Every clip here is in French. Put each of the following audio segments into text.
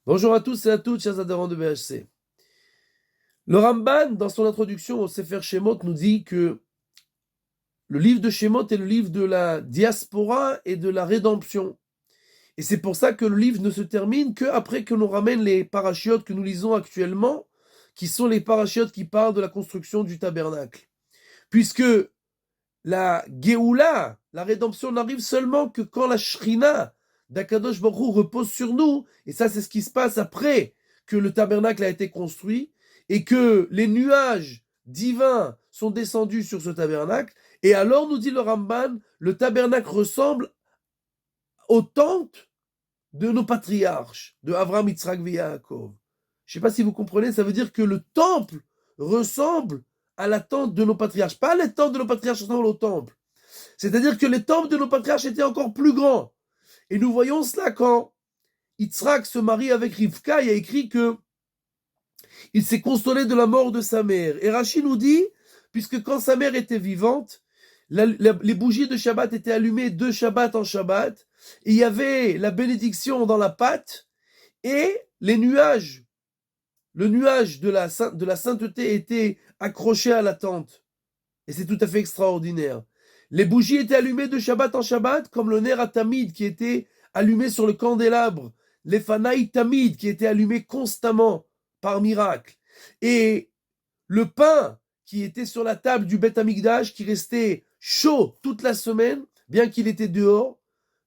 Bonjour à tous et à toutes, chers adhérents de BHC. Le Ramban, dans son introduction au Sefer Shemot, nous dit que le livre de Shemot est le livre de la diaspora et de la rédemption. Et c'est pour ça que le livre ne se termine qu'après que l'on ramène les parachiotes que nous lisons actuellement, qui sont les parachiotes qui parlent de la construction du tabernacle. Puisque la Géoula, la rédemption, n'arrive seulement que quand la Shrina d'Akadosh Baruch Hu repose sur nous, et ça c'est ce qui se passe après que le tabernacle a été construit, et que les nuages divins sont descendus sur ce tabernacle, et alors nous dit le Ramban, le tabernacle ressemble aux tentes de nos patriarches, de Avraham, Yitzhak et Yaakov. Je ne sais pas si vous comprenez, ça veut dire que le temple ressemble à la tente de nos patriarches. Pas les tentes de nos patriarches ressemblent au temple. C'est-à-dire que les temples de nos patriarches étaient encore plus grands. Et nous voyons cela quand Yitzhak se marie avec Rivka, il a écrit que il s'est consolé de la mort de sa mère. Et Rachid nous dit, puisque quand sa mère était vivante, les bougies de Shabbat étaient allumées de Shabbat en Shabbat, et il y avait la bénédiction dans la pâte, et les nuages, le nuage de la sainteté était accroché à la tente. Et c'est tout à fait extraordinaire. Les bougies étaient allumées de Shabbat en Shabbat, comme le ner à Tamid qui était allumé sur le candélabre, les fanaï Tamid qui étaient allumés constamment par miracle. Et le pain qui était sur la table du Beth Amikdash qui restait chaud toute la semaine, bien qu'il était dehors.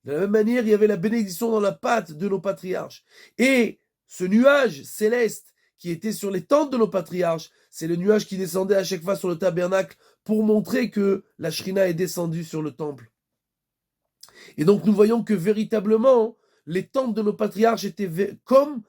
De la même manière, il y avait la bénédiction dans la pâte de nos patriarches. Et ce nuage céleste qui était sur les tentes de nos patriarches, c'est le nuage qui descendait à chaque fois sur le tabernacle pour montrer que la Shrina est descendue sur le temple. Et donc nous voyons que véritablement, les temples de nos patriarches étaient comme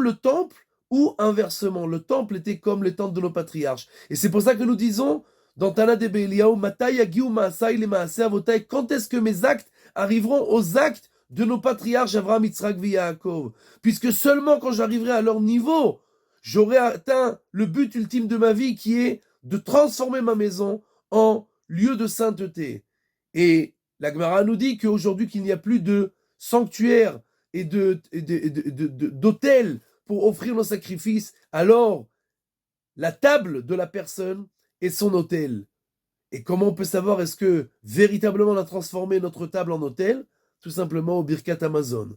le temple, ou inversement, le temple était comme les temples de nos patriarches. Et c'est pour ça que nous disons, dans Tana de Be'eliyahu, Matai yagiu ma'asai le ma'aseh avotai, quand est-ce que mes actes arriveront aux actes de nos patriarches Avraham, Yitzhak et Yaakov? Puisque seulement quand j'arriverai à leur niveau, j'aurai atteint le but ultime de ma vie qui est de transformer ma maison en lieu de sainteté. Et la Gemara nous dit qu'aujourd'hui qu'il n'y a plus de sanctuaire et d'hôtel pour offrir nos sacrifices, alors la table de la personne est son autel. Et comment on peut savoir est-ce que véritablement on a transformé notre table en autel? Tout simplement au Birkat Amazon.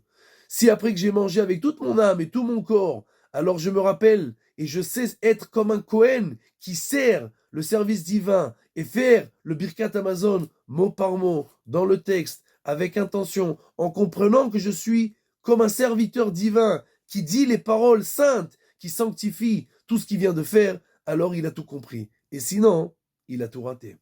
Si après que j'ai mangé avec toute mon âme et tout mon corps, alors je me rappelle et je sais être comme un Kohen qui sert le service divin et faire le Birkat Amazon mot par mot dans le texte avec intention, en comprenant que je suis comme un serviteur divin qui dit les paroles saintes, qui sanctifie tout ce qu'il vient de faire, alors il a tout compris. Et sinon, il a tout raté.